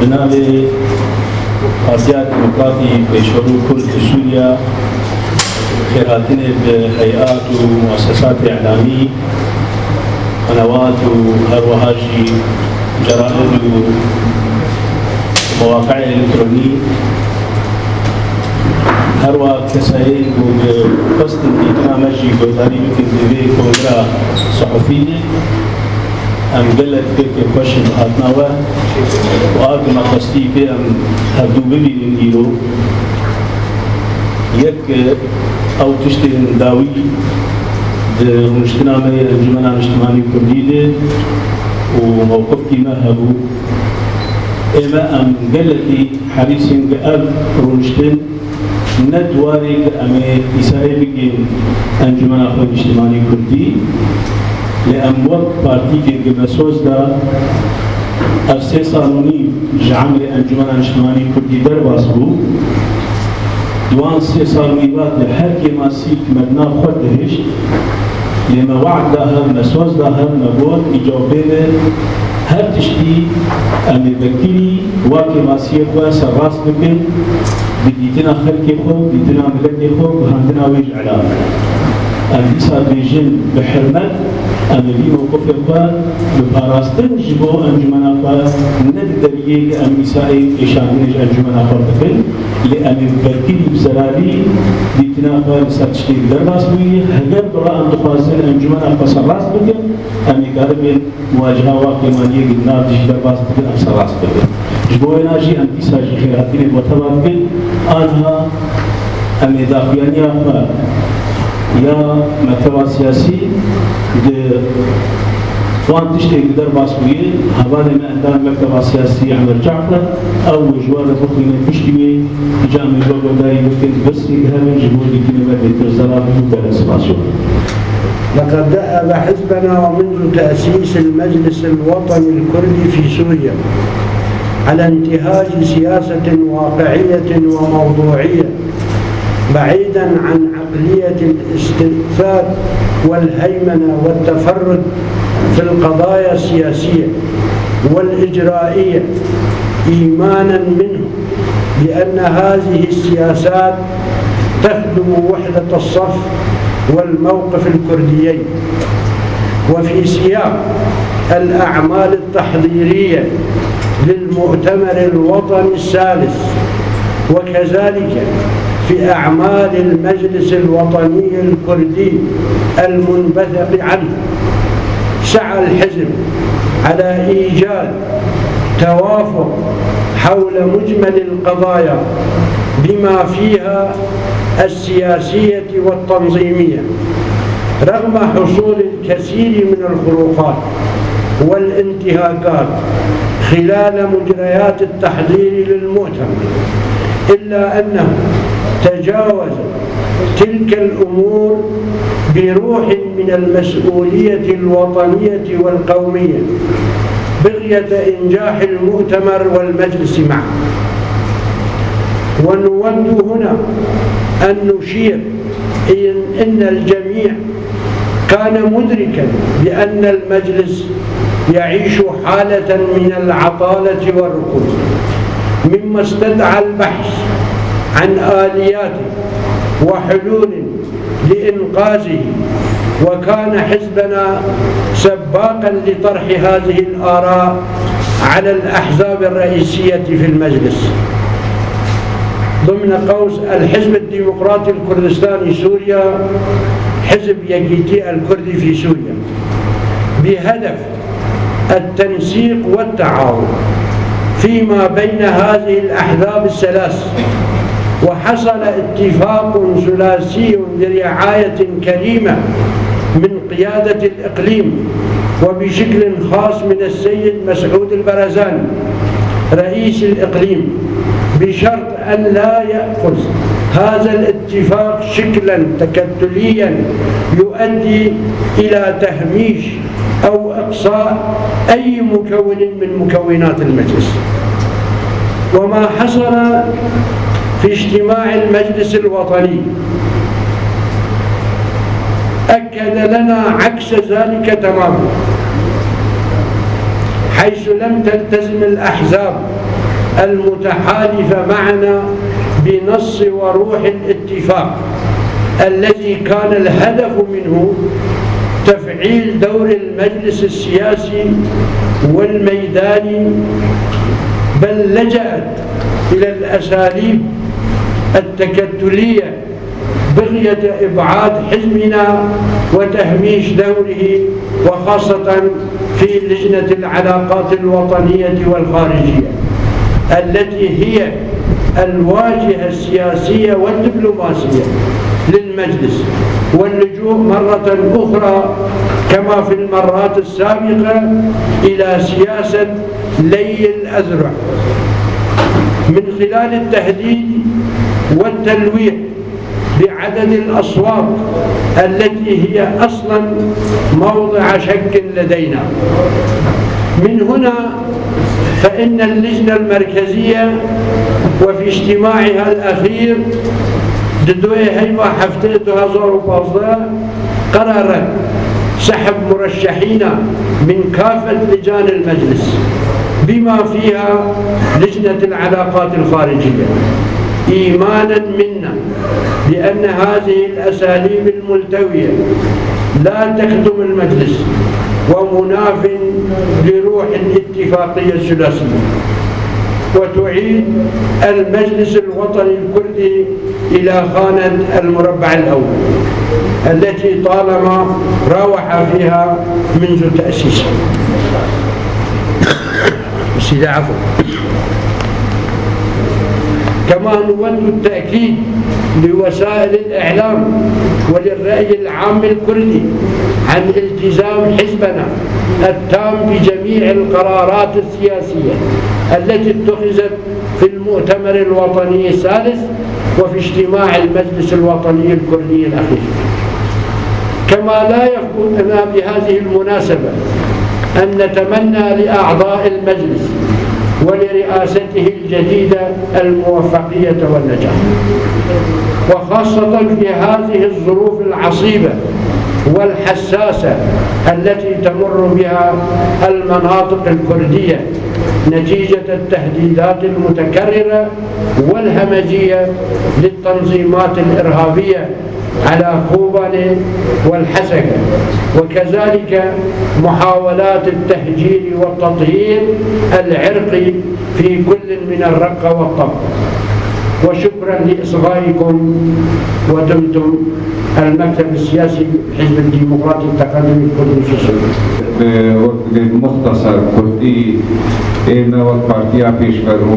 بناء آسيا ديمقراطي بشؤون كل سوريا خيراتنا بهيئات ومؤسسات إعلامية قنوات وهروهاجي جرائد ومواقع إلكترونية هروا كسائل وبقصد برنامجي بوداري يمكن تبي كونغرا صحفية أم قلت بك كوشن هاتناوا وأرجو ما قصدي في أم هبدو ببي إنجيلو يك أو تشتري داوي المجتمع الاجتماعي كرديده وموقف كيما هبو إما أم قلتي حديثين قاب روشتن ندوارك أمي إسائي بكين أنجمن أخوان اجتماعي كردي لأم وقت بارتي كين قبسوز دا أفسي صالوني جعمل أنجمن اجتماعي كردي در واسبو دوان سي صالوني بعد لحركي ما سيك مدنا خود دهشت لما وعد داهم مسوز داهم نبود إجابة هر تشتي أمي بكيني واكي ماسيه خوا سراس بكن بديتنا خلقي خو بديتنا ملكي خو وهندنا ويج علام أمي صار بيجن بحرمت أمي في موقف خوا بباراستن جبو أنجمنا خوا ندريك أمي سائي إشانيج أنجمنا خوا بكن لأمي بكيني بزرالي بديتنا خوا لسا تشتي درباس بوي هجر برا أن تخوازن أنجمنا خوا سراس بكن أمي قاربين مواجهة واقعي مانية قدنا تجي درباس بكن أم سراس بكن جبوه ناجي أمي ساجي خيراتين وطبعا بكن آنها أمي داخلاني أخوة يا مكتبة سياسي وان تشتي قدر باسوية هذا ما عندنا مكتبة سياسي عمر جعفر أو جوار بخلينا بشتوي جامع جوجل داري ممكن بس يكهرن جبوا لي كلمة بالترسالات وبالس باسوي. لقد دأب حزبنا ومنذ تأسيس المجلس الوطني الكردي في سوريا على انتهاج سياسة واقعية وموضوعية بعيداً عن عقلية الاستنفاذ والهيمنة والتفرد في القضايا السياسية والإجرائية إيماناً منه بأن هذه السياسات تخدم وحدة الصف والموقف الكرديين. وفي سياق الأعمال التحضيرية للمؤتمر الوطني الثالث وكذلك في أعمال المجلس الوطني الكردي المنبثق عنه سعى الحزب على إيجاد توافق حول مجمل القضايا بما فيها السياسية والتنظيمية رغم حصول الكثير من الخروقات والانتهاكات خلال مجريات التحضير للمؤتمر، إلا أنه تجاوز تلك الأمور بروح من المسؤولية الوطنية والقومية بغية إنجاح المؤتمر والمجلس معه. ونود هنا أن نشير إن الجميع كان مدركا بأن المجلس يعيش حالة من العطالة والركود، مما استدعى البحث عن آليات وحلول لإنقاذه، وكان حزبنا سباقا لطرح هذه الآراء على الأحزاب الرئيسية في المجلس ضمن قوس الحزب الديمقراطي الكردستاني سوريا، حزب يكيتي الكردي في سوريا، بهدف التنسيق والتعاون فيما بين هذه الأحزاب الثلاث. وحصل اتفاق ثلاثي برعاية كريمة من قيادة الإقليم وبشكل خاص من السيد مسعود البرزاني رئيس الإقليم، بشرط أن لا يأخذ هذا الاتفاق شكلا تكتليا يؤدي إلى تهميش أو إقصاء أي مكون من مكونات المجلس. وما حصل في اجتماع المجلس الوطني أكد لنا عكس ذلك تماما، حيث لم تلتزم الأحزاب المتحالفة معنا بنص وروح الاتفاق الذي كان الهدف منه تفعيل دور المجلس السياسي والميداني، بل لجأت إلى الأساليب التكتلية بغية إبعاد حزبنا وتهميش دوره، وخاصة في لجنة العلاقات الوطنية والخارجية التي هي الواجهة السياسية والدبلوماسية للمجلس، واللجوء مرة أخرى كما في المرات السابقة إلى سياسة لي الأذرع من خلال التهديد والتلويح بعدد الأصوات التي هي أصلا موضع شك لدينا. من هنا فإن اللجنة المركزية وفي اجتماعها الأخير ددوي هيما حفتها زور بازدا قررت سحب مرشحين من كافة لجان المجلس بما فيها لجنة العلاقات الخارجية، إيمانا منا بأن هذه الأساليب الملتوية لا تخدم المجلس ومناف لروح الاتفاقية الثلاثية، وتعيد المجلس الوطني الكردي إلى خانة المربع الأول التي طالما راوح فيها منذ تأسيسها. سيدي عفو. كما نود التأكيد لوسائل الإعلام وللرأي العام الكردي عن التزام حزبنا التام بجميع القرارات السياسية التي اتخذت في المؤتمر الوطني الثالث وفي اجتماع المجلس الوطني الكردي الأخير. كما لا يفوتنا بهذه المناسبة أن نتمنى لأعضاء المجلس ولرئاسته الجديدة الموفقية والنجاح، وخاصة في هذه الظروف العصيبة والحساسة التي تمر بها المناطق الكردية نتيجة التهديدات المتكررة والهمجية للتنظيمات الإرهابية على كوباني والحسكة، وكذلك محاولات التهجير والتطهير العرقي في كل من الرقة والطبق. وشكرا لإصغائكم، ودمتم المكتب السياسي حزب الديمقراطي التقدمي الكردي في سوريا. وقت مختصر كردي اینا وقت پارتیا پیشبرو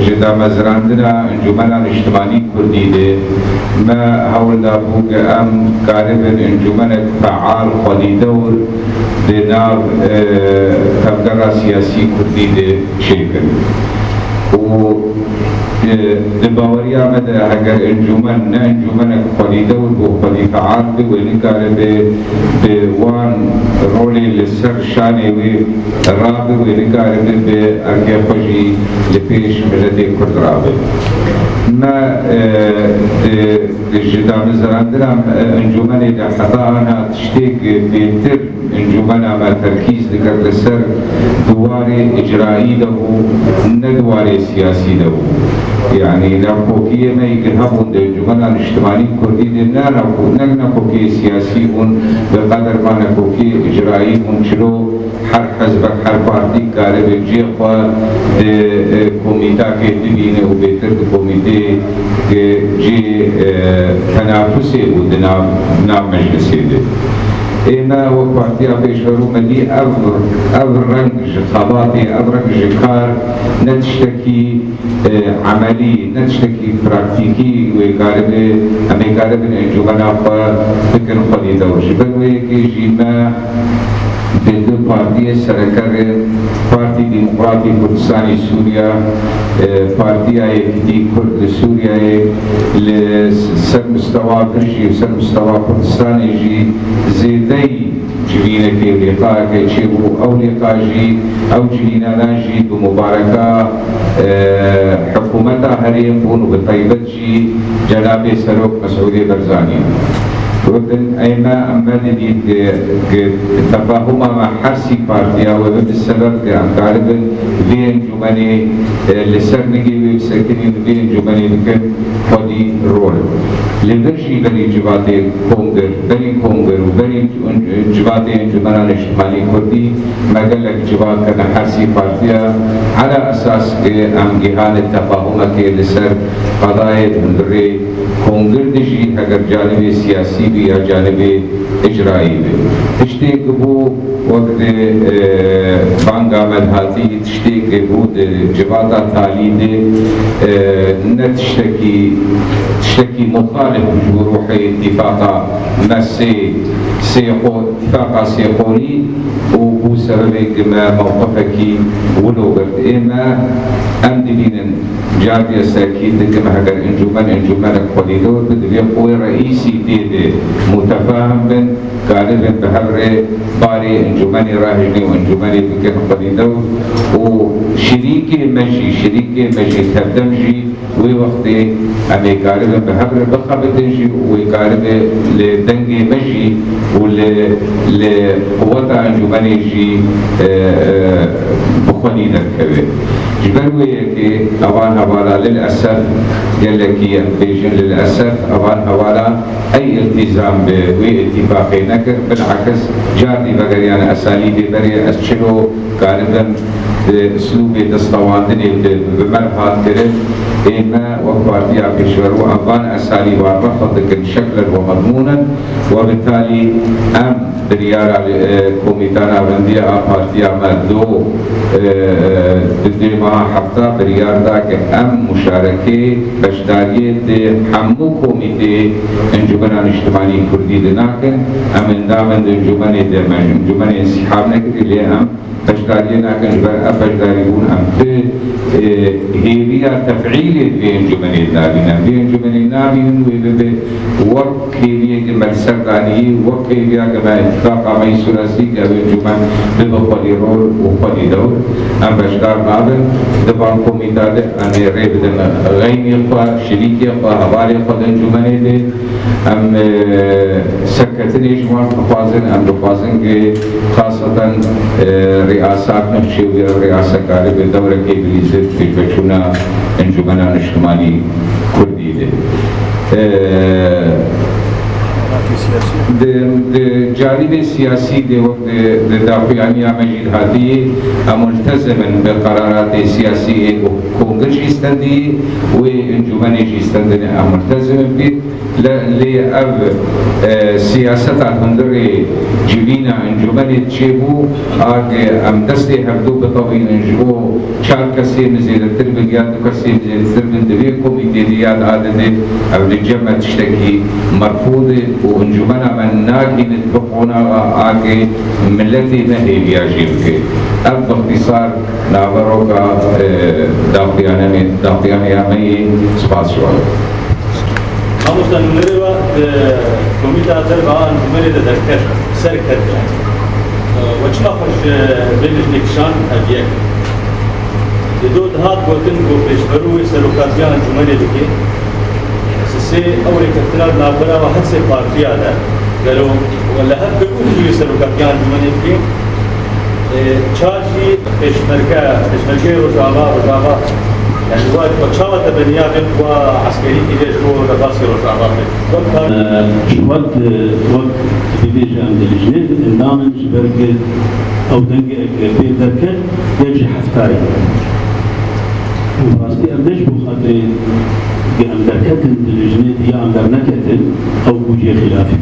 جدا مزراندنا انجمن اجتماعی کردی ده ما حول دابوگ ام قارب انجمن فعال خودی دور دناب تبدر سیاسی کردی ده شکل و دباوري آمد اگر انجمن نه انجمن خلیده و خلی فعال ده و نکاره به وان رولی لسر شانه و رابه و نکاره به ارگه خوشی لپیش ملت کرد رابه ما جدا مزراندرم انجمن ده حتا آنا تشتیگ بیتر انجمن ما ترکیز دکر لسر دوار اجرایی ده و ندوار سیاسی ده يعني نحكي ما يجهبون الجمل الاجتماعي كردي دنا نحكي سياسيون بقدر ما نحكي إجرائيون شلو حر حزبك حر بارتي قارب الجيخوا كوميتا كتبينه وبيتر كوميتي جي تنافسي ودنا مجلسي ده اینا و پارتیا پیشورو مدی او رنگ خواطی او رنگ کار نتشتکی عملی نتشتکی پراکتیکی و قارب انجمن آخوا فکر خودی دورشی بگوی که جیما به دو پارتی سرکر پارتی دموکراتی کردستانی سوریا پارتی ایکی کرد سوریا سر مستوى برشی سر مستوى کردستانی جی زیدی جوینه که لقاء که چه بو او لقاء جی او جوینه ناجی بمبارکه حکومت هریم بونو بطیبت جی جناب سروک مسعود برزانی وبن أيما أمدني تفاهم مع حرسي بارتيا وبالسبب أن تعرف بين جماني لسرنجي وسكنين بين جماني بكم خدي رول لبرشي بني جباتي كونغر وبني جباتي جمانان اجتماعي كردي ما قال لك جبات كان حرسي بارتيا على أساس أم جهان التفاهم كي لسر قضايا مدري كونغر دجي اگر جانب سياسي بي يا جانب اجرائي بي تشتيك بو وقت بانگا مدهاتي تشتيك بو جباتا تالي نتشتكي مخالف بروح اتفاقا مسي اتفاقا سيقوني وهو سبب ما موقفك ولو قلت إما أمدلين جاربيا ساكيد كما هكذا انجمانك خليدور بدبي قوي رئيسي تيد متفاهم بن غالبا بحبر باري انجماني راهجني وانجماني بكن خليدور وشريكي مجي تبدمجي وي وقتي أمي غالبا بحبر بخبتنجي وي غالبا لدنجي مجي ولقوة انجماني جي بخليدر كبير جبروي كي أوان هوالا للأسف يلكي بيجن للأسف أوان هوالا أي التزام بوي اتفاقي نكر بالعكس جاردي بغير يعني أساليبي بري أسشلو غالبا اسلوبي دستواندني بمرحات كرد إما وفاتيا بيشورو أوان أساليب رفض شكلا ومضمونا وبالتالي أم بريارا كوميتانا بندية بارتيا مدو بدي ما حتى بريار داك أم مشاركة بشدارية حمو كوميتي انجمنا اجتماعي كردي دناكن أم دامن انجمنا انسحاب نكري ليه أم بشدارية ناكن بشداريون أم هيريا تفعيل بانجمنا النابين ويبقى وقت هيريا كما السرداني وقت هيريا كما اتفاق مي سلاسي كابين جمان ببقالي رول وقالي دور أم بشدار نابن دبان كوميتاد أنا ريبدن غيني خوا شريكي خوا هبالي خوا انجمنا دي أم سكتني جمان بخوازن خاصة رئاسات نفسي رئاسة كاري بدورة كيبليزة بجبشونا انجمنا اجتماعي كردي دي جانب السياسي دي وقت دافعانية مجيد هاتي ملتزما بقرارات سياسية كونغرس يستندي وانجمان يستندي ملتزما بي لأب سياسة هندري جبينا انجمان تشيبو ام دستي هبدو بطوين انجبو چار كسي مزيد التربن ياد كسي مزيد التربن دوية كوميتي دياد عادة او لجمع تشتكي مرفوض وانجمنا من ناكي نتبقونا آكي ملتي نهي بياجيبك اب باختصار نابروكا داقياني عمي سپاس شوال هموستان نروا كوميتا دربا انجمني دركش سركت وچما خوش بينش نكشان هديك دو دهات قوتن قو پیشبروی سروکاتیان انجمنی بکی سي أولي كتلال نابرا واحد سي بارتيا ده قالوا ولا هاد بيكون في سلوكاتيان جماني بكي تشاجي بيشمركة رجابا يعني واحد بتشاوة بنيابن وعسكري كده جو رباسي رجابا وقت بيجي عند الجنود النامن جبرك أو دنج بيدرك يجي حفتاري وراستي أمدش بخاطر أم دركتن الجنود يا أم درنكتن أو بوجي خلافي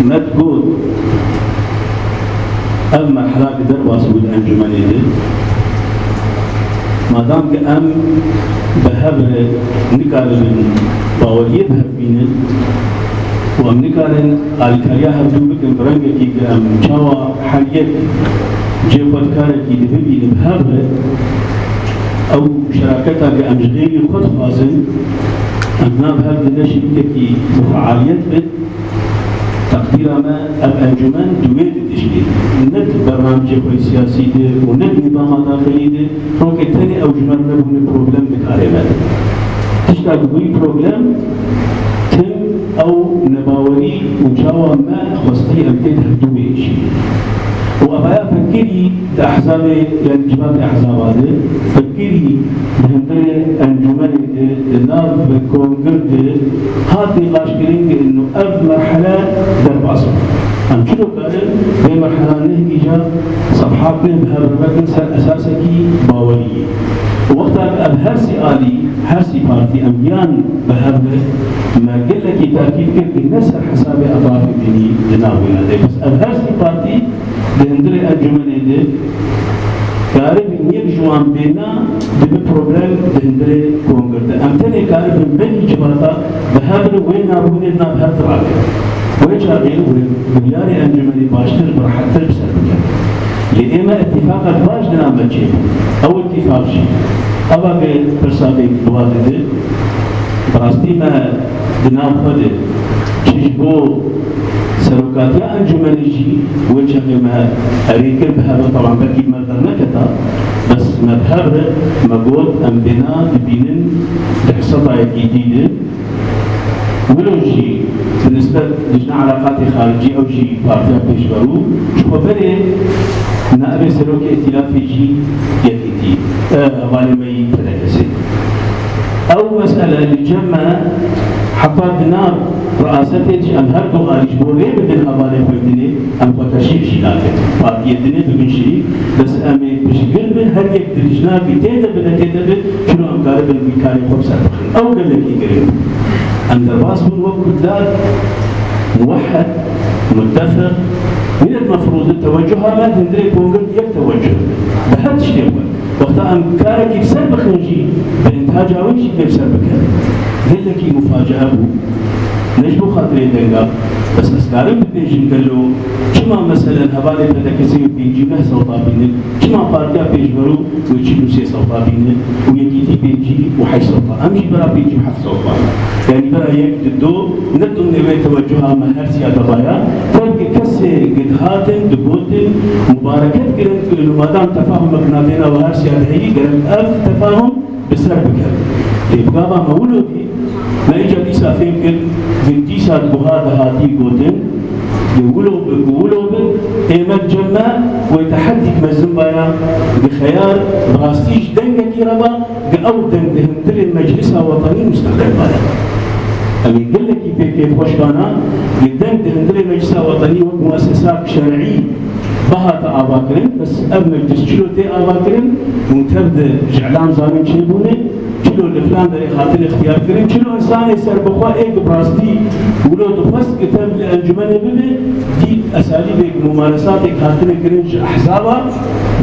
ما تقول أما حلاك درباس بود أنجماني دي ما دام كأم بهبر نكارن باوليه بهبينن وأم نكارن الكاريا هبدو بكم برنجة كي أم شاوا حاليات جيبوت كارك كي دبيبين بهبر أو شراكتها بأمجغير خد خازن أمنا بهذا النشي كي مفعاليات بد تقدير ما الأنجمان دويت التشكيل ند برنامج سياسي ده وند نظام داخلي ده روك الثاني أو جمال نبون بروبلم بكاريمات تشتاق بوي بروبلم تم أو نباوري وجاوة ما خصتي أمتد هدوه شيء وأبايا فكري أحزاب يعني جماعة أحزاب هذا فكري بهندرة أنجمن ناف كونغرد هذا نقاش كريم إنه أف مرحلة درب عصر أم شنو قال في مرحلة نهجة صفحات بها بربكن سر أساسكي باورية وقتها أبهرسي آلي هرسي بارتي أميان بهبه ما قل لك تأكيد كيف نسر حساب أطراف الديني جنابنا ده بس أبهرسي بارتي بهندرة أنجمن ده كارب نيك جوان بينا دب بروبلم بهندرة كونغرد أمتني كارب من جبهة بهبه وين أبوه ناب هرت راكب ويجاري وبياري أنجمني باشتر برحتر بسربك لإما اتفاق باش دنا مجيب أو اتفاق شيء أبا برسابي بوادد براستي ما دنا خده تشبو سلوكاتيا أنجمني جي وجهه ما أريكر بهذا طبعا بكي ما درنكتا بس مذهب ما قول أم بنا تبينن لحصة جديدة ولو جي بالنسبة لجنة علاقات خارجية أو جي بارتيا بيشبرو شو بري نأبي سلوك ائتلافي جي يكيتي غالبا يتلكسي أو مسألة لجمع حفاظنا رئاستي أم هردو خارج بوري بدن أبالي فردني أم بتشير شلاكت بارتيا دني بمشي بس أمي بشكل من هر يك درجنا بتيدا بدا تيدا شنو أم قارب المكاري خبصة أو قال لك يقرب أن درباس من وقت ذات موحد متفق من المفروض التوجه ما تندري كونغرد يتوجه بهذا الشيء وقت أن كارك يكسر بخنجي بإنتاج عويش يكسر بكار ذلك مفاجأة بو نجبو خاطري دنگا بس أسكارم بتنجم قالوا كما مثلا هبالي بتكسي بينجي به صوتا بينه كما بارتيا بيجبرو ويجيبوا سي صوتا بينه ويجيتي بينجي وحي صوتا أمشي برا بينجي وحف صوتا يعني برا يكتدو ندو نبي توجهها مهرسي أدبايا تلك كسي قد هاتن دقوتن مباركات قرن كلو مادام تفاهم مقناتنا وهرسي أدهي قرن ألف تفاهم بسر بكر لبقابا مولودي ما إجا ديسا فيمكن من ديسا بهذا هاتي قوتن يقولوا إيمت جمع ويتحدي مزن بايا بخيار براستيج دنگا كيرابا أو دنگ دهندر المجلس الوطني مستقل بايا أمي قل لك كيف خوشبانا دنگ دهندر المجلس الوطني ومؤسسات شرعية بها تآباكرين بس أب مجلس شلو تي آباكرين منتبد جعلان زامن شيبوني شلو الفلان داري خاطر اختيار كريم شلو إنسان يسر بخوا إيك براستي ولو تفس كتاب لأنجمن ببي دي أساليب ممارسات خاطر كريم أحزابا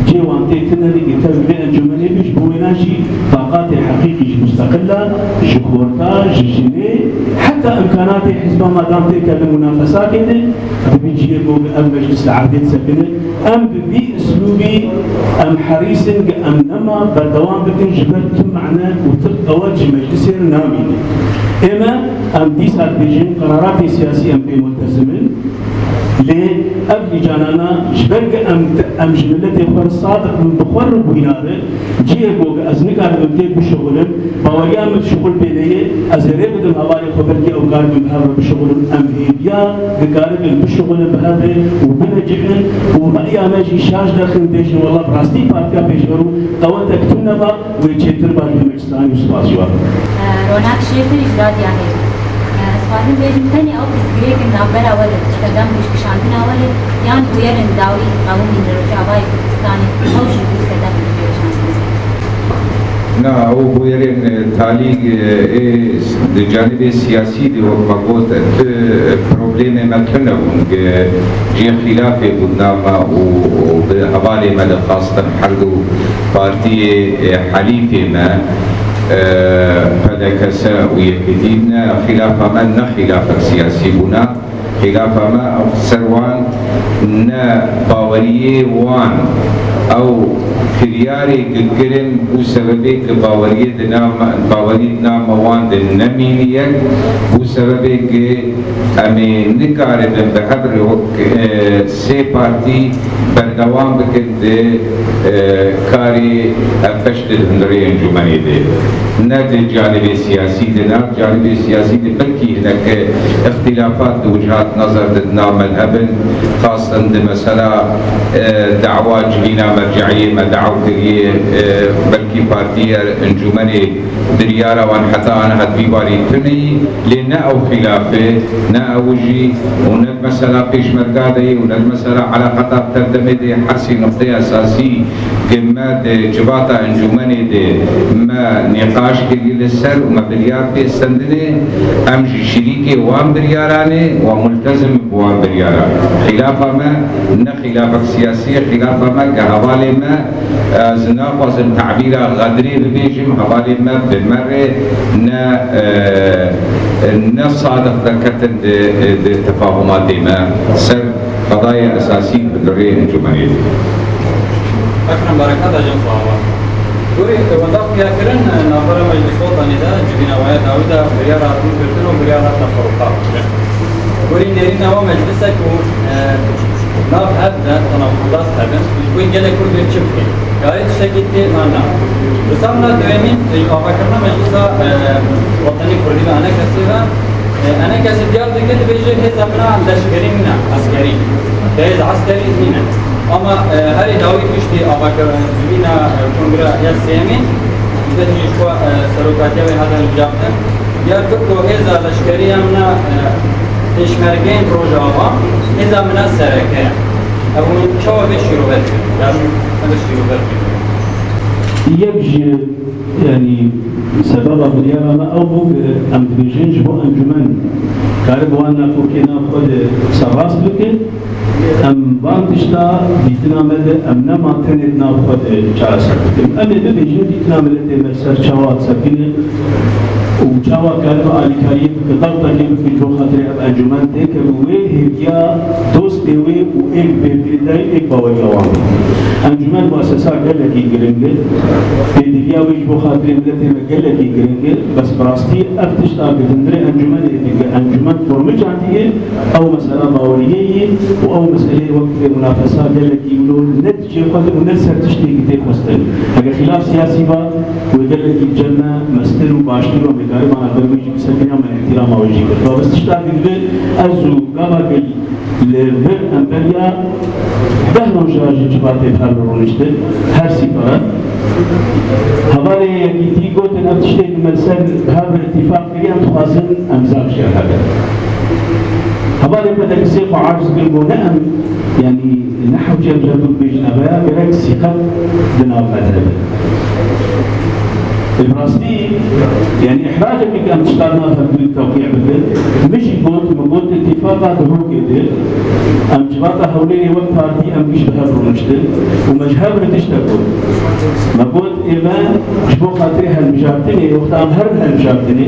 جيوان تيتنا لي كتاب لأنجمن بيش بويناشي طاقات حقيقي مستقلة جكورتا جيجيني حتى إمكانات حزبا ما دام تلك المنافسات بيجي يقول أم مجلس العربية سكنة أم ببي أسلوبي أم حريص أم نما بردوام بكن جبرت معنا وتبقى وجه مجلس نامين إما أم ديسات بيجين قرارات سياسية أم بملتزمين لأبلي جانانا جبرق أم جملة يخبر الصادق من بخور بويناره جيبوغ أزنكار بمتيك بشغلن باوريا من شغل بينيه أزريب دم هوالي خبرتي أو قارب بهذا بشغلن أم هيبيا قارب بشغلن بهذا وبنجحن ورأي ماجي شاش داخل بيجن والله براستي بارتيا بيجبرو قوانتك تنبا ويجيتر باج بمجلسان يوسفاز جواب روناك شيفر إجراد يعني سوازن بيجن تاني أو بسجريك النابرة ولد تقدم مش كشانتنا ولد يعني ويرن داوي قانون من الرجاباي كردستاني أو شيء كذا نا او بويرين تعليق الجانب السياسي دي وقت بروبليم مكنون جي خلاف قدامه وبحوالي مدى خاصة حردو بارتي حليفة ما فدكسا ويكدينا خلاف من خلاف سياسي بنا خلاف ما أو سروان نا باوريه وان أو خياري كرن وسببك باوريه باوريتنا مواد النمينية وسببك أمي نكارب بحبر سي بارتي بردوام بكد كاري أفشت الهندري انجماني دي ند الجانب السياسي دي ند الجانب السياسي دي بلكي وكي هناك اختلافات وجهات نظر ضدنا مذهبا خاصة مثلا دعوة جلينا مرجعية ما دعوة كريه بلكي بارتية انجمني دريارة وان حتى أنا هدبي باري تني لنا أو خلافه نا أوجي ونال مسألة بيش مرقادي ونال مسألة على خطاب تردمي دي حرسي نقطة أساسي كما جباتا انجمني دي ما نقاش كريه للسر وما بريار دي سندني أمجي شريكي وان برياراني وملتزم بوان برياران خلافة ما نا خلافة سياسية خلافة ما كهوالي ما زناقوز التعبير غدري ببيجم هوالي ما بالمرة نا صادق ذكرت التفاهمات ما سر قضايا أساسية بدرية انجمنية. أكرم بركات أجل صحابة. دوري وضاق يا كرن نظر مجلس وطني ده جبنا ويا داودا بريارة كل بريارة تفرقات. دوري نيرنا ومجلسك ناف هذا تناقضات هذا وين جل كل بيتشوفه. قاعد شكيت معنا. رسالنا دوامين أفكرنا مجلس وطني كردي أنا كسيرا أنا كسيديار دكتور بيجي هذا منا لشكري منا عسكري. هذا عسكري منا. أما هذه داوي كشتي أفكر زمينا كونغرا ياسيمين إذا تجوا سروكاتيا هذا الجابر يا كتو هذا لشكري منا إشمرجين روجاوا إذا منا سركة أو شو بيشيرو بيركن يعني بيشيرو بيركن يبجي يعني سبب بريانا أو بوك أم تبيجينج بو أنجمان كاربوانا فوكينا خود سراس بكن أم بانتشتا بيتنا مدى أم نما تندنا خود چارس بكن أم بيجين بيتنا مدى مرسر چاوات سكين وچاوا كارب آلي كاريب كتابتا كيب في جو خاطر أب أنجمان ديك ووي هيريا دوست ديوي و ایک بيبيداي ایک باوري آوان أنجمان مؤسسة قلقي گرنگل بيديا ويش بو خاطر ملتي قلقي گرنگل بس براستي افتشتا بتندري أنجمان فرمج عنديه أو مسألة باورية أو مسألة وقت منافسة قلقي ولو نتجي خاطر ونسر تشتي كتير خستن اگر خلاف سياسي با وقلقي جنة مستر وباشتر ومداري مع البرمجي بسكنها من احترام وجهي فبس تشتا بتندري أزو قابل لفر أمبريا بهنو جاجي جباتي بهر رونشتن هر سيبارات هوالي يكيتي قوتن أبتشتين مرسل هذا الاتفاق كريم تخازن أمزاق شير هذا هوالي بدك سيق وعاجز قلبو نأم يعني نحو جابوا بيجنبا برك سيقب دنا مذهب البراستي يعني إحراجك كم تشتغلنا في التوقيع بدل مش يقول اتفاقات هو كده أم جباتا حولي وقت هذه أم مش بهبر ونشتل ومجهب تشتغل ما قلت إيمان جبو خاطري هالمجابتني وقت أم هرب هالمجابتني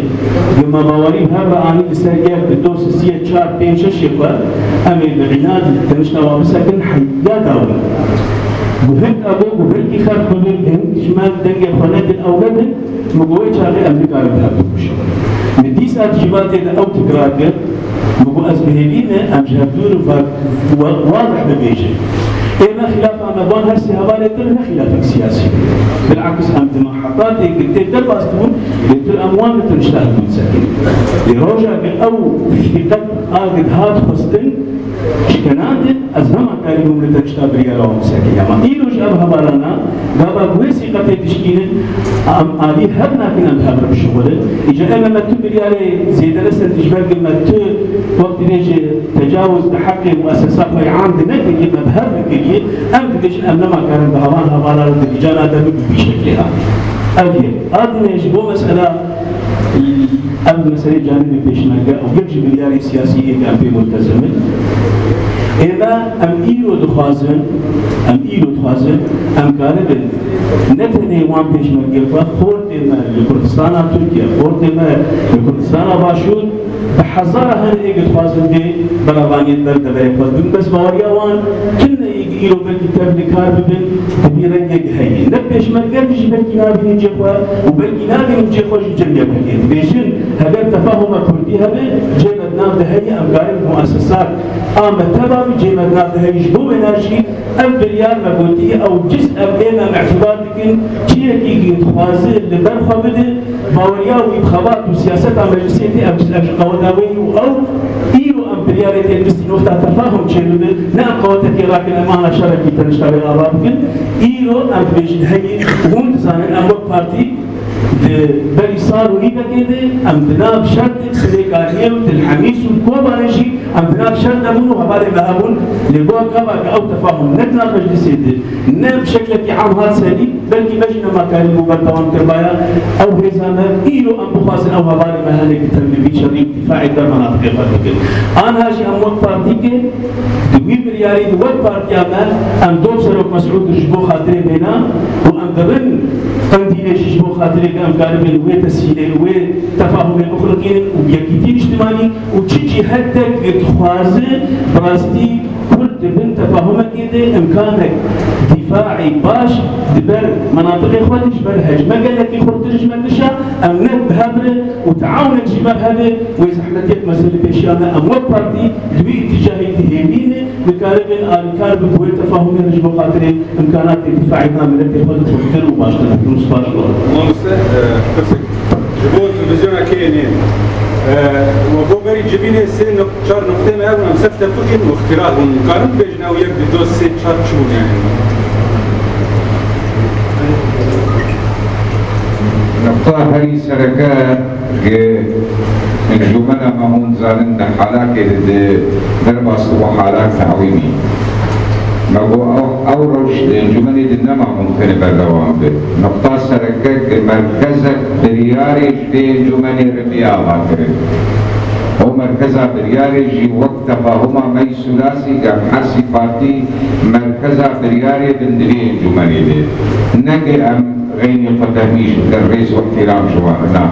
لما بواري بهبر آني بسرقيا بدوس السيئة 4 5 6 يقوى أمي بعناد تنشتغل بسكن حيا داولا بهند أبو بهند خاف بدل هند شمال دنيا خلاد الأولاد مقوي شغله أمريكا بهبوش من دي ساعة جبات أو تقرأ مقو أزبهلين أم جهدون واضح ببيجي إما خلاف أمبان هرسي هوالي تلنا خلاف سياسي بالعكس أم تمحطاتي قلت درب أستمون قلت الأموال تنشتهدون سكين لروجع أو في قد آقد هاد خستن شكنات أزهما كاريهم لتنشتا بريالا ومساكية ما إيلوش أبها بالانا قابا بويسي قطي تشكين أم آلي هبنا كنا بهبر بشغل إجا أما ما تبريالي زيادة لسا تجبر قلما وقت نيجي تجاوز بحق مؤسسات عام دنكي قلما بهبر كريه أم تدش أمنما كارن بهوان هبالا لتجانا دمك بشكلها أبيه آدنا يجبو مسألة أب مسألة جانب بيشناقة أو يجب الياري سياسي إيجا بي ملتزمين إذا أم إيلو دخوازن أم كاربن نتهني وان بيشناقة خورد ما لكردستان تركيا خورد ما لكردستان باشود بحزارة هن إيجا دخوازن دي برابانيت بردبايا خواzdun بس باوريا وان كنا إيلو بالكتاب لكار ببن تبيرن يجهي نبيش مرقر بيش بالكنابي نجيخوا وبالكنابي نجيخوا جميع بكيت بيشن هذا تفاهم كردي هذا جيمة نام دهي أمقارب مؤسسات تبع جيمة نام دهي جبو بناشي أم بريار مقوتي أو جزء أم إينا معتبار لكن شيء كي يتخوازي اللي برخوا بده باوريا وانتخابات وسياسات مجلسية قواناوي أو إيرو أمبرياليتي المستنوف تفاهم شيء نعم قوتك لكن أمانة شركي تنشتغل أرابكن إيرو أمبرياليتي هي هم تزانن أمور بارتي بل صاروا لي كده أم بناب شرط سليكانية والحميس والكوبانشي أم بناب شرط أبون وهباري بهابون لبوا كبا أو تفاهم نتنا مجلس يد نب شكل في عام هذا سلي بلكي مجنا ما كان مبتوان كربايا أو هزامة إيلو أم بخاصن أو هباري بهالك تنبي شريك دفاع در مناطق الفاتحة أنا هاجي أم وقت بارتيكي دوي بريالي دوت بارتي أم دوب سروك مسعود رجبو خاطري بينا وأم درن قنديني شجبو خاطري أم قاربين وي تسهيل وي تفاهم المخلقين ويكيتين اجتماعي وتشي حتى تخوازي براستي كل بن تفاهمك كده إمكانك دفاعي باش دبر مناطق إخواتي جبر هج ما قال لك يخرج ترجم النشا أم نب هبره وتعاونك جبر هذا ويزحمتك مسألة بيشانا أم وقت بارتي دوي اتجاهي تهيبين بكاربين آلكار بقوة تفاهم رجب خاطري إمكانات الدفاعي ناملة إخواتي تفكر وباش تنفذ باش جبو تلفزيون كينين وبوغري جبيني سين شهر نقطة ما يبغى مسافة فكين واختراع ونقارن بيجنا وياك بدوس سين شهر شون يعني نقطة هري سرقة الجملة ما هون زالن حالاك درباس وحالاك تعويمي ما هو أو روش الجملة دنا ما ممكن بالدوام به نقطة سرقة مركزك برياري في جملة ربيع باكر هو مركزها برياري جي وقت فهما مي سلاسي كم حسي بارتي مركزها برياري بندري جملة ده نجي أم غيني قداميش كالرئيس واحترام جوارنا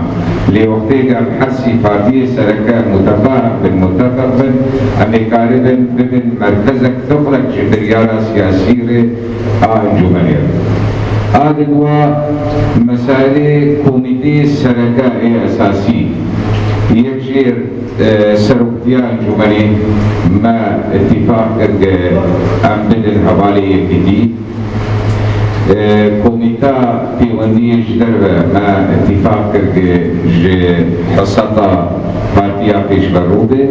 لوقتي كم حسي بارتي سرقة متفاهم بالمتفق أمريكاري بن مركزك تخرج بريارة سياسية جملة هذا هو مسائل كوميتي سرقة أساسي يجير سرقتيان جملة ما اتفاق أم بدل حوالي يكتي كوميتا في وندي جدر ما اتفاق حصتا بارتيا پیش بروده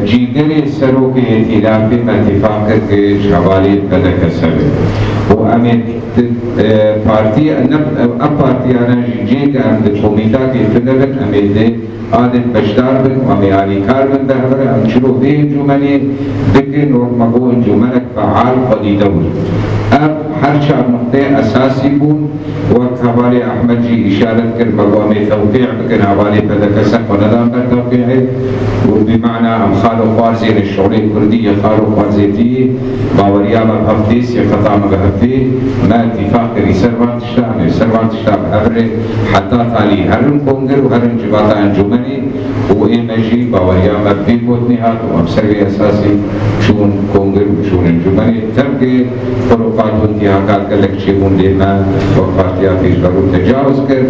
جيدر سروك ائتلاف ما اتفاق حوالي بدك سبب وأمد بارتي أب بارتي أنا جيجا عند كوميتا كيفدرن أمد عادت بشدار بن وميالي كار بن بهبر أم شلو فيه جملة بكن ورمقو الجملة فعال قدي دول أب حرشا نقطة أساسي بون وكبالي أحمد جي إشارة كر بقوامي توقيع بكن عوالي بدك سق وندام بر توقيعه وبمعنى أم خالو خوارزين الشغل الكردية خالو خوارزيتي باوريا مبهفتيس يقطع مبهفتي ما اتفاق ريسرفان تشتام بهبر حتى تالي هرن كونجر وهرن جباتا انجمني وإيمجي باوريا مبين بوتنهات ومبسري أساسي شون كونجر وشون انجمني تبقى فروقات وانتهاكات كالك شيبون ديما وقارتيا فيش برو تجاوز كر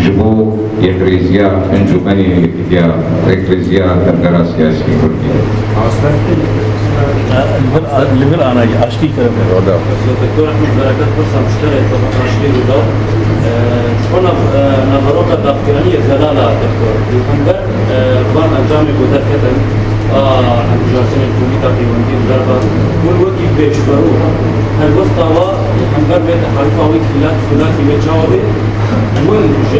جبو يكريزيا انجمني يكريزيا تبقى سياسي كردية ليفل أنا أشتي كلام هذا. دكتور أحمد بركات فرصة مشتركة طبعا عشرين وده. شفنا نظرات الدكتورية زلالة دكتور. يمكن بعض الجامعة متفقة عن جلسين الكمبيوتر في وندين ضربة والوقت بيشبروه. الوسطى يمكن بيت حرفة ويك ثلاثي متجاوبة. منج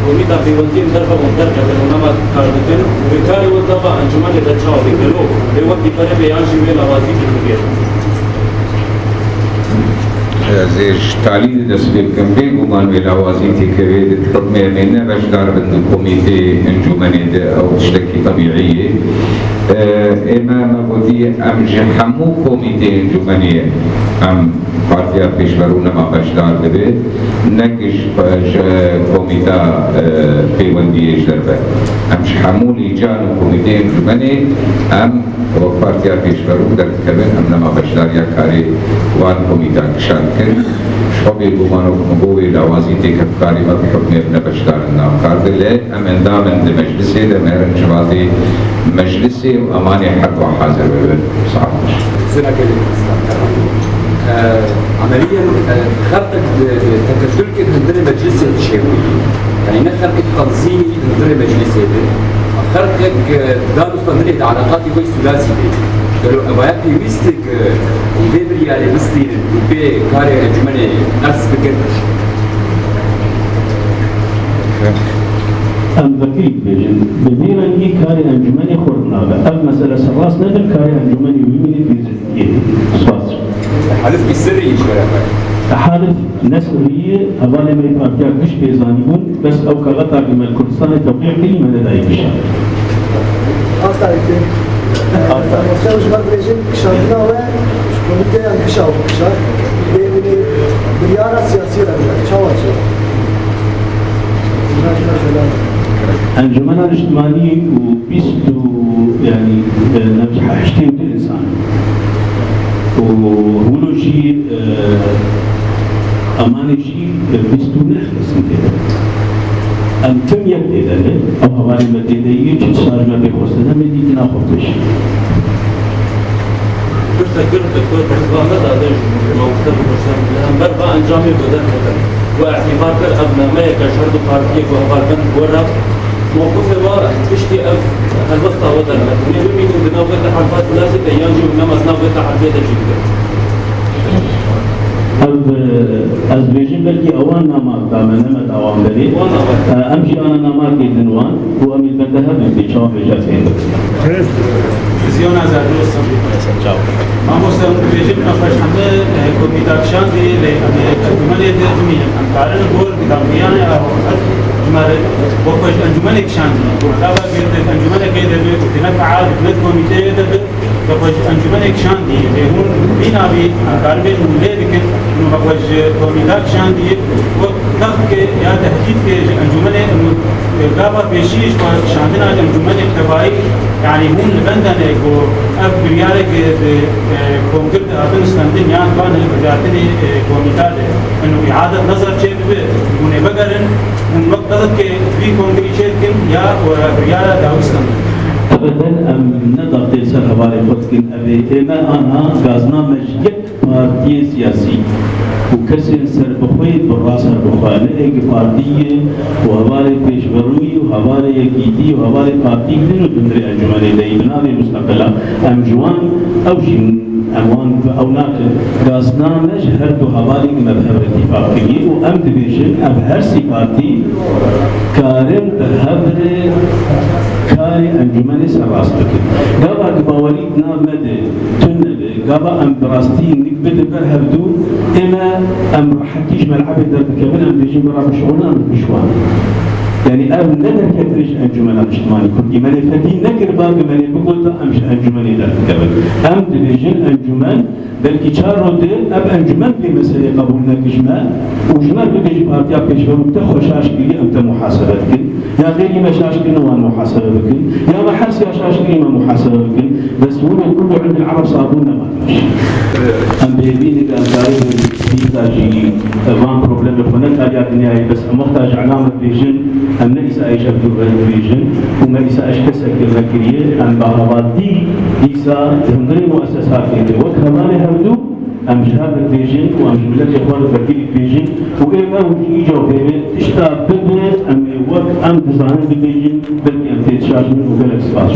كمبيوتر في وندين ضربة مدرجة بالنمط كاردين وبالتالي والطبع أنجمان يتجاوبة كله. الوقت فرق يانشي ولا وظيفة كبيرة. زيج تعليل دسبيل كمبي ومان ولا وظيفة كبيرة حكمة منا باش دار بدن كوميتي انجمني أو تشتكي طبيعية إما مبودي أم جحمو كوميتي انجمني أم بارتيا بيشبرونا ما باش دار بده نكش كوميتا في وندي يجربه أم جحمو لجان كوميتي انجمني أم وبارتيا بيشبرو در كبير أم نما باش دار يا كاري وان كوميتا كشان شبي بومانو مبوي لوازيتي كفكاري ما بحكم ابن بشدار النام كاردلة أمن دامن دي مجلسي دي مهرن شوازي مجلسي وأماني حق وحاضر ببن صعب سنة كده عمليا خلقت تكتلك هندرة مجلس الشيوي يعني نخلقت تنظيمي هندرة مجلس خلقت دانوس تنظيم علاقات كوي ثلاثي قالوا أبايا بيستك وبيبري يعني بستير وبي كاري أنجمني نفس بكر أم ذكي بيجن بدينا نجي كاري أنجمني خورنا أم مسألة سراس ندر كاري أنجمني ويمني بيزيد صفاصر حالف بالسري شوية حالف نسرية أولي ما يبقى مش بيزانيون بس أو كغطى بما الكردستان توقيع كلمة لدى بشار تعرفين وسوش مدرجين شاندنا وكونيتي انكشاف بشار بريارة سياسية شواجه أنجمنا الاجتماعي وبيستو يعني نجح حشتين الإنسان وهولو شيء أماني شيء بيستو نخلص كده أم تم يبدأ أو هواري مدينة يجي صار ما بيخوصنا مدينة خطش تذكر دكتور بسبامة هذا موقف مسلم لهم بربع أنجامي بدن واعتبار كالأبناء كشهد بارتيك وأباربن ورا موقف واضح تشتي هالوقت وضع لكن يمكن بنوبة حرفات لازم ينجي ونما نوبة حرفات جدا از بیشتر بلکی آوان نامات دامنه مت آوان داری امشی آن نامات دیدنوان و امیل بنده هم بیچاره بجاسین. زیان از روز ما مسلم بیشتر نفرش همه کومیتاکشان دیلی انجمن دیمی انکارن بور دیدمیان آوان جمره وقتی انجمن کشان دی و داور بیرد انجمن که دیده و فعال بند کومیته دیده وقتی انجمن کشان دی هون بینابی انکارن مولی کن وقتی کومیتاکشان دی و نخک یا تهدید که انجمن داور بیشیش و شاندن انجمن اجتماعی يعني هون لبندن کو اف بريارك كونغرد ابن ستاندين يعني كان وزارتني كوميتاد انه اعاده نظر شيء هون بقرن من وقت كي في كونغريشن يا برياره داوستان ابدا ام نضغط تلسر حوالي فتكن ابي اما انا غازنا مجيك بارتي سياسي وكسر سر بخوي بالراس البخاري ايك بارتي وحوالي بيشبروي وحوالي يكيدي وحوالي بارتي لنو دندري انجماني لي بنابي مستقلة ام جوان او شين اموان او ناكل غازنا مجهر دو حوالي مذهب الاتفاقية وام دبيشن ام هرسي بارتي كارم بهبر كاري انجماني سراس بكن قابا قباوليتنا مدى تنبي قابا ام براستي نقبل برهبدو اما ام حكيش ملعب در بكمل ام بيجي برا بشغلنا ام بشوان يعني ام ندر كتريش انجمن الاجتماعي كردي ماني فدي نكر باب ماني بقولتا امش انجمني در بكمل ام دبيجن انجمن بلكي چار روده اب انجمن في مسألة قبول نكجما وجمال بيجي بارتيا بيشبه تخشاش كي ام تمحاسبة كن يا غيري مشاش كن وان محاسبة بكن يا محرس يا شاش كن ما محاسبة بكن بس هو كله عند العرب صابون ما تمشي ام بيبيني كان داير بيتاجي وان بروبلم فنك اجا دنياي بس محتاج علامة بيجن ام نيسا ايش ابدو بيجن وما نيسا ايش كسك المكرية ام بهوات دي نيسا هندري مؤسسات كده وكمان هبدو ام جهاد بيجن وام جملة اخوان الفكير بيجن واما وجي جو بيبي تشتا بدنا ام وقت ام تزاهن بيجن بلكي ام تتشاش من وقلق سباش